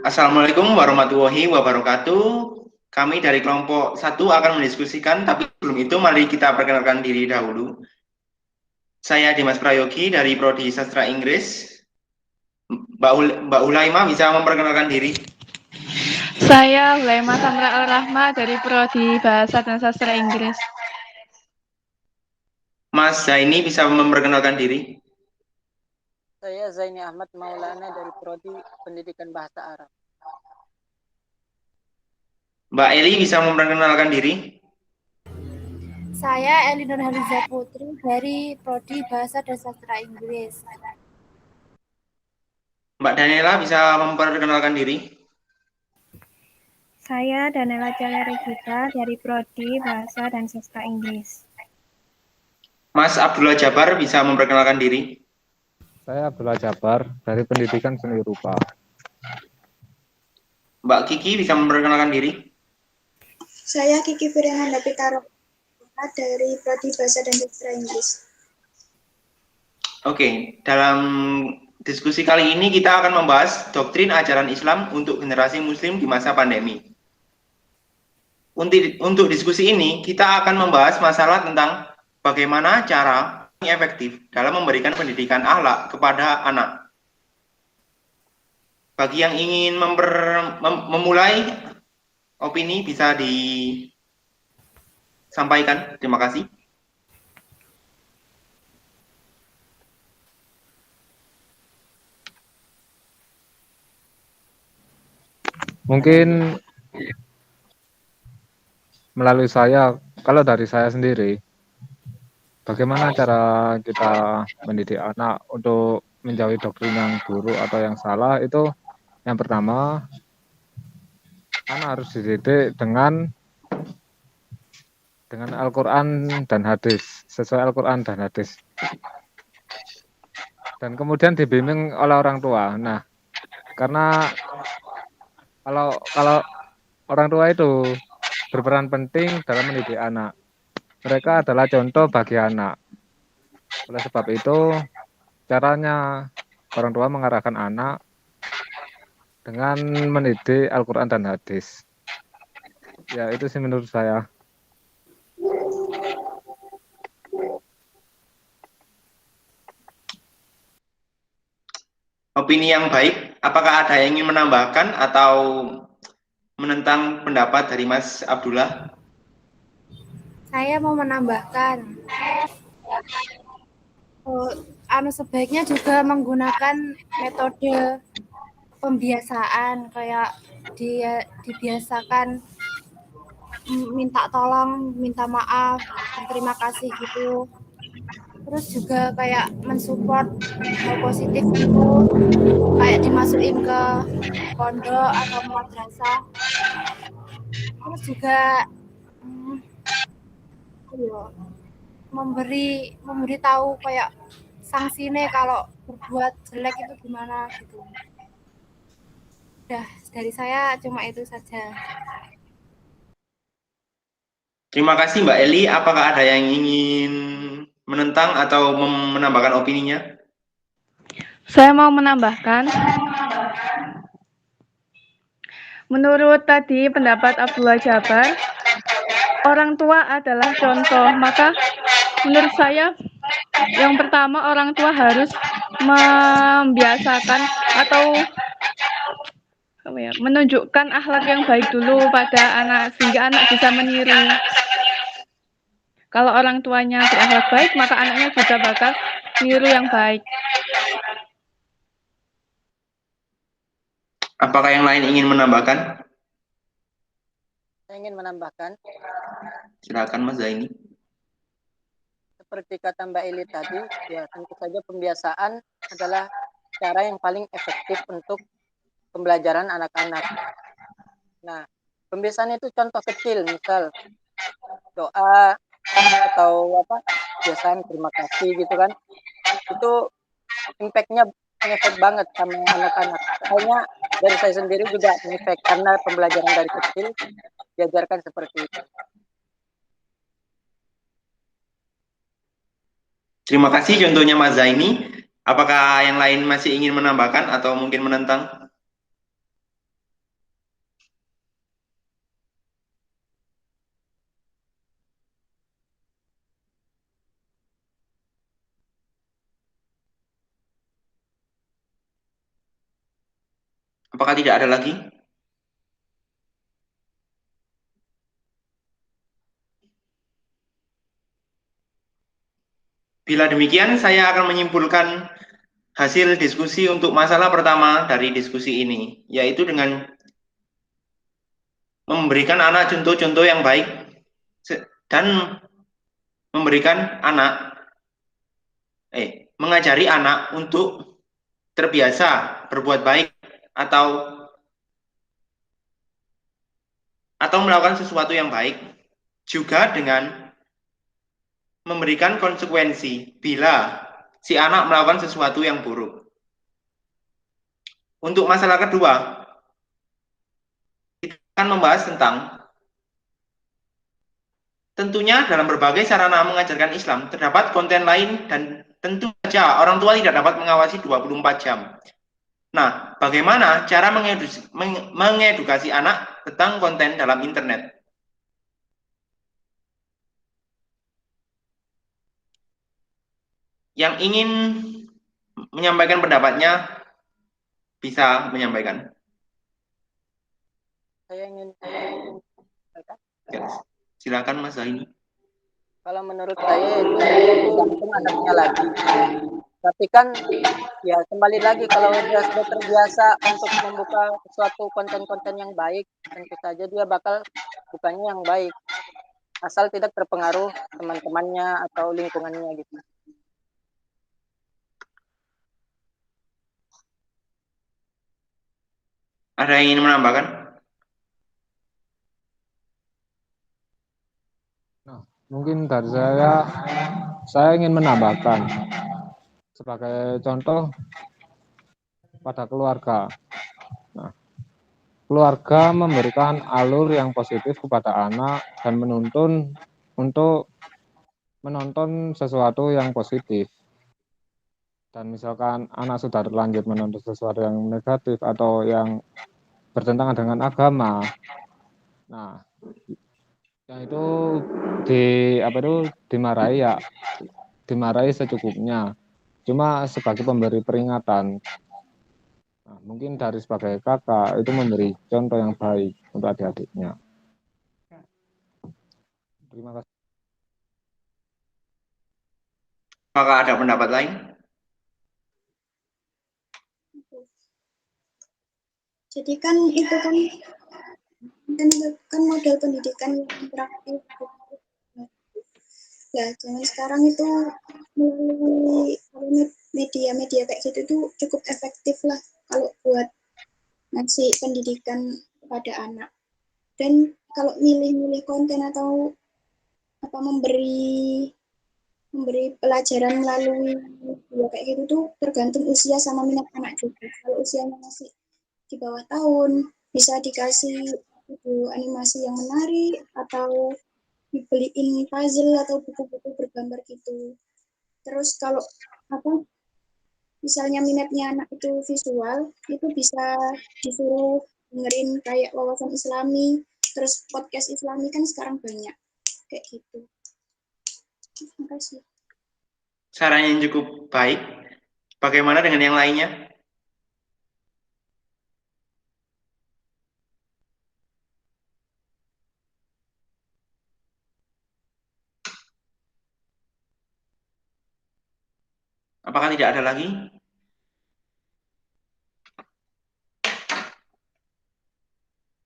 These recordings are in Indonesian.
Assalamualaikum warahmatullahi wabarakatuh. Kami dari kelompok satu akan mendiskusikan, tapi sebelum itu mari kita perkenalkan diri dahulu. Saya Dimas Prayogi dari Prodi Sastra Inggris. Mbak Ulaima bisa memperkenalkan diri. Saya Hulaima Samra Al-Rahma dari Prodi Bahasa dan Sastra Inggris. Mas Zaini bisa memperkenalkan diri. Saya Zaini Ahmad Maulana dari Prodi Pendidikan Bahasa Arab. Mbak Eli bisa memperkenalkan diri. Saya Elinor Haliza Putri dari Prodi Bahasa dan Sastra Inggris. Mbak Daniela bisa memperkenalkan diri. Saya Danela Caleregita dari Prodi Bahasa dan Sastra Inggris. Mas Abdullah Jabar bisa memperkenalkan diri. Saya Abdullah Jabar dari Pendidikan Seni Rupa. Mbak Kiki bisa memperkenalkan diri. Saya Kiki Firianda Pitaro dari Prodi Bahasa dan Sastra Inggris. Oke, dalam diskusi kali ini kita akan membahas doktrin ajaran Islam untuk generasi Muslim di masa pandemi. Untuk diskusi ini, kita akan membahas masalah tentang bagaimana cara yang efektif dalam memberikan pendidikan akhlak kepada anak. Bagi yang ingin memulai opini bisa disampaikan. Terima kasih. Mungkin melalui saya, kalau dari saya sendiri, bagaimana cara kita mendidik anak untuk menjauhi doktrin yang buruk atau yang salah, itu yang pertama, anak harus dididik dengan Al-Quran dan hadis, sesuai Al-Quran dan hadis. Dan kemudian dibimbing oleh orang tua. Nah, karena kalau orang tua itu berperan penting dalam mendidik anak. Mereka adalah contoh bagi anak. Oleh sebab itu, caranya orang tua mengarahkan anak dengan mendidik Al-Quran dan hadis. Ya, itu sih menurut saya. Opini yang baik, apakah ada yang ingin menambahkan atau menentang pendapat dari Mas Abdullah? Saya mau menambahkan, sebaiknya juga menggunakan metode pembiasaan, kayak dibiasakan minta tolong, minta maaf, berterima kasih gitu. Terus juga kayak mensupport hal positif gitu, kayak dimasukin ke pondok atau madrasah. Terus juga memberi tahu kayak sanksinya kalau berbuat jelek itu gimana gitu. Udah, dari saya cuma itu saja. Terima kasih Mbak Eli. Apakah ada yang ingin menentang atau menambahkan opininya? Saya mau menambahkan, menurut tadi pendapat Abdullah Jabar, orang tua adalah contoh. Maka menurut saya, yang pertama orang tua harus membiasakan atau menunjukkan akhlak yang baik dulu pada anak, sehingga anak bisa meniru. Kalau orang tuanya berakhlak baik, maka anaknya juga bakal niru yang baik. Apakah yang lain ingin menambahkan? Saya ingin menambahkan, Silakan Mas Zaini. seperti kata Mbak Eli tadi, ya tentu saja pembiasaan adalah cara yang paling efektif untuk pembelajaran anak-anak. Nah, pembiasaan itu contoh kecil, misal doa atau biasaan terima kasih gitu kan, itu impact-nya ngefek banget sama anak-anak. Soalnya dari saya sendiri juga ngefek, karena pembelajaran dari kecil diajarkan seperti itu. Terima kasih contohnya Mas Zaini. Apakah yang lain masih ingin menambahkan atau mungkin menentang? Apakah tidak ada lagi? Bila demikian, saya akan menyimpulkan hasil diskusi untuk masalah pertama dari diskusi ini, yaitu dengan memberikan anak contoh-contoh yang baik dan mengajari anak untuk terbiasa berbuat baik atau melakukan sesuatu yang baik, juga dengan memberikan konsekuensi bila si anak melakukan sesuatu yang buruk. Untuk masalah kedua, kita akan membahas tentang tentunya dalam berbagai sarana mengajarkan Islam terdapat konten lain dan tentu saja orang tua tidak dapat mengawasi 24 jam. Nah, bagaimana cara mengedukasi anak tentang konten dalam internet? Yang ingin menyampaikan pendapatnya bisa menyampaikan. Saya ingin Ya, silakan Mas Zaini. kalau menurut saya itu tergantung anaknya lagi. Tapi kan ya kembali lagi kalau dia sudah terbiasa untuk membuka suatu konten-konten yang baik, tentu saja dia bakal bukanya yang baik. Asal tidak terpengaruh teman-temannya atau lingkungannya gitu. Ada yang ingin menambahkan? Nah, mungkin dari saya ingin menambahkan sebagai contoh pada keluarga. Nah, keluarga memberikan alur yang positif kepada anak dan menuntun untuk menonton sesuatu yang positif. Dan misalkan anak sudah terlanjur menonton sesuatu yang negatif atau yang bertentangan dengan agama, nah yang itu dimarahi secukupnya, cuma sebagai pemberi peringatan. Nah, mungkin dari sebagai kakak itu memberi contoh yang baik untuk adik-adiknya. Terima kasih. Apakah ada pendapat lain? Jadi kan itu kan model pendidikan yang interaktif. Nah, zaman sekarang itu melalui media-media kayak gitu tuh cukup efektif lah kalau buat ngasih pendidikan kepada anak. Dan kalau milih-milih konten atau memberi pelajaran melalui video kayak gitu tuh tergantung usia sama minat anak juga. Kalau usianya masih di bawah tahun, bisa dikasih video animasi yang menarik atau dibeliin puzzle atau buku-buku bergambar gitu. Terus kalau misalnya minatnya anak itu visual, itu bisa disuruh dengerin kayak wawasan Islami, terus podcast Islami kan sekarang banyak kayak gitu. Terima kasih. Saran yang cukup baik. Bagaimana dengan yang lainnya? Apakah tidak ada lagi?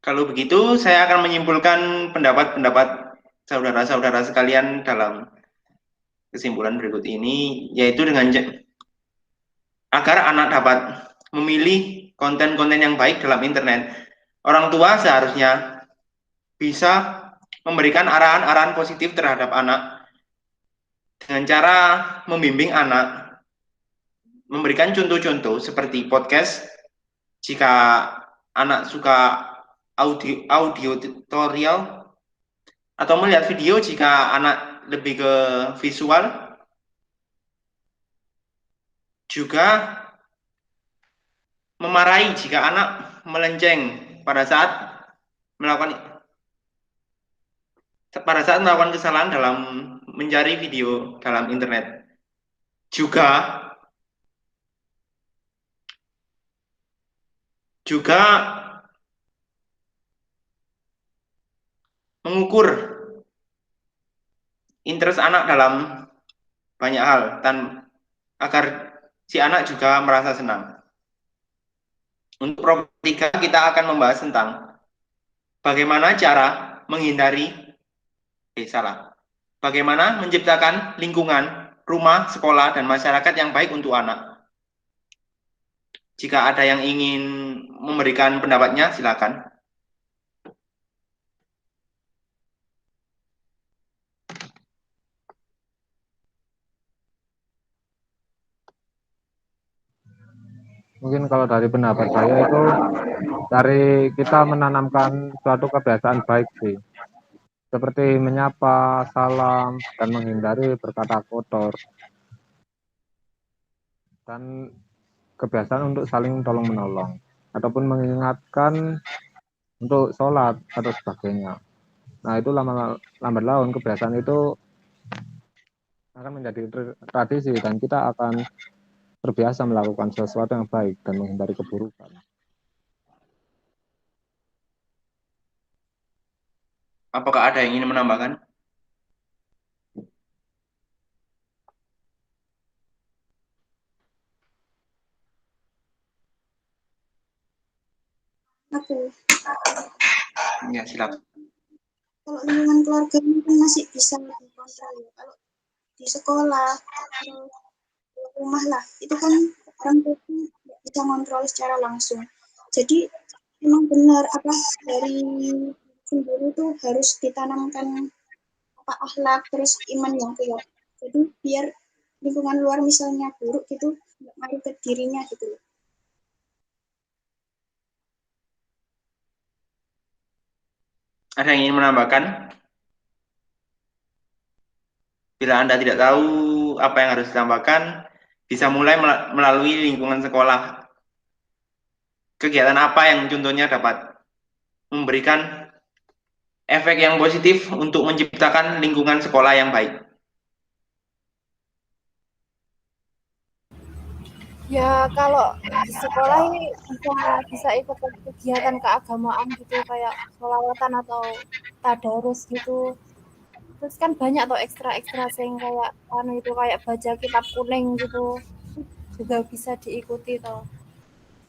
Kalau begitu, saya akan menyimpulkan pendapat-pendapat saudara-saudara sekalian dalam kesimpulan berikut ini, yaitu dengan agar anak dapat memilih konten-konten yang baik dalam internet, orang tua seharusnya bisa memberikan arahan-arahan positif terhadap anak dengan cara membimbing anak, memberikan contoh-contoh seperti podcast jika anak suka audio tutorial, atau melihat video jika anak lebih ke visual. Juga memarahi jika anak melenceng pada saat melakukan kesalahan dalam mencari video dalam internet. Juga juga mengukur interest anak dalam banyak hal dan agar si anak juga merasa senang. Untuk problem 3 kita akan membahas tentang bagaimana cara menghindari bagaimana menciptakan lingkungan, rumah, sekolah, dan masyarakat yang baik untuk anak. Jika ada yang ingin memberikan pendapatnya, silakan. Mungkin kalau dari pendapat saya itu dari kita menanamkan suatu kebiasaan baik sih. Seperti menyapa, salam, dan menghindari berkata kotor. Dan kebiasaan untuk saling tolong-menolong. Ataupun mengingatkan untuk sholat atau sebagainya. Nah itu lambat laun kebiasaan itu akan menjadi tradisi dan kita akan terbiasa melakukan sesuatu yang baik dan menghindari keburukan. Apakah ada yang ingin menambahkan? Aku Ya, silakan. kalau lingkungan keluarga ini kan masih bisa dikontrol ya. Kalau di sekolah atau rumah lah, itu kan orang tua tidak bisa kontrol secara langsung. Jadi memang benar apa dari sendiri itu harus ditanamkan apa akhlak terus iman yang kuat. Jadi biar lingkungan luar misalnya buruk gitu nggak ngaruh ke dirinya gitu loh. Ada yang ingin menambahkan? Bila Anda tidak tahu apa yang harus ditambahkan, bisa mulai melalui lingkungan sekolah. Kegiatan apa yang contohnya dapat memberikan efek yang positif untuk menciptakan lingkungan sekolah yang baik? Ya kalau di sekolah ini bisa ikut kegiatan keagamaan gitu kayak sholawatan atau tadarus gitu. Terus kan banyak tuh ekstra-ekstra sing kayak itu kayak baca kitab kuning gitu juga bisa diikuti toh.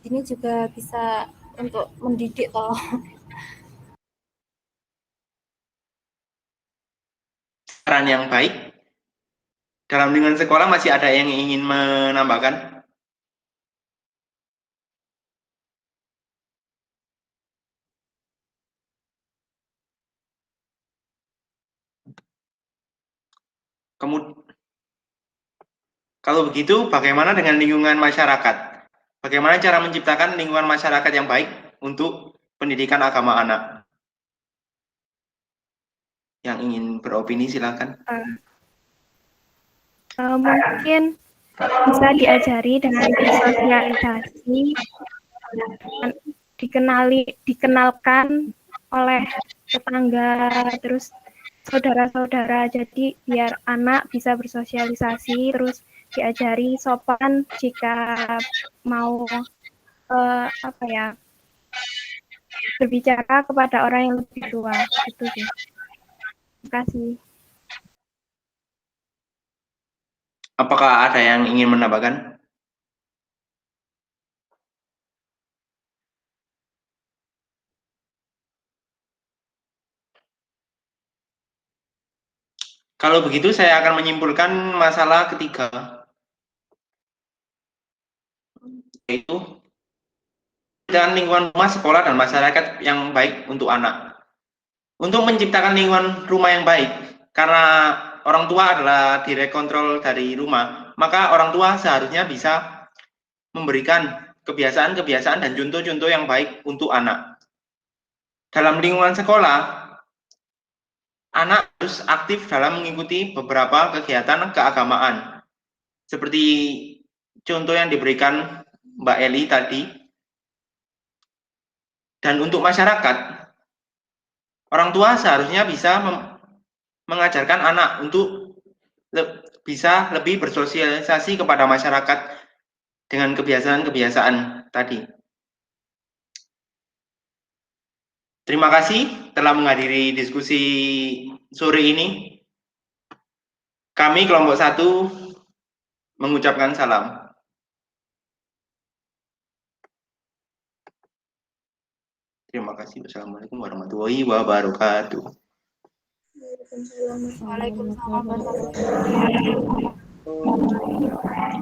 Ini juga bisa untuk mendidik toh. Saran yang baik dalam lingkungan sekolah masih ada yang ingin menambahkan? Kalau begitu, bagaimana dengan lingkungan masyarakat? Bagaimana cara menciptakan lingkungan masyarakat yang baik untuk pendidikan agama anak? Yang ingin beropini silakan. Mungkin bisa diajari dengan bersosialisasi, dikenalkan oleh tetangga, terus saudara-saudara. Jadi biar anak bisa bersosialisasi, terus diajari sopan jika mau berbicara kepada orang yang lebih tua. Itu sih. Terima kasih. Apakah ada yang ingin menambahkan? Kalau begitu saya akan menyimpulkan masalah ketiga, yaitu menciptakan lingkungan rumah, sekolah, dan masyarakat yang baik untuk anak. Untuk menciptakan lingkungan rumah yang baik, karena orang tua adalah direct control dari rumah, maka orang tua seharusnya bisa memberikan kebiasaan-kebiasaan dan contoh-contoh yang baik untuk anak. Dalam lingkungan sekolah, anak harus aktif dalam mengikuti beberapa kegiatan keagamaan, seperti contoh yang diberikan Mbak Eli tadi. Dan untuk masyarakat, orang tua seharusnya bisa mengajarkan anak untuk bisa lebih bersosialisasi kepada masyarakat dengan kebiasaan-kebiasaan tadi. Terima kasih telah menghadiri diskusi sore ini. Kami kelompok 1 mengucapkan salam. Terima kasih. Wassalamualaikum warahmatullahi wabarakatuh. Waalaikumsalam. Waalaikumsalam warahmatullahi wabarakatuh.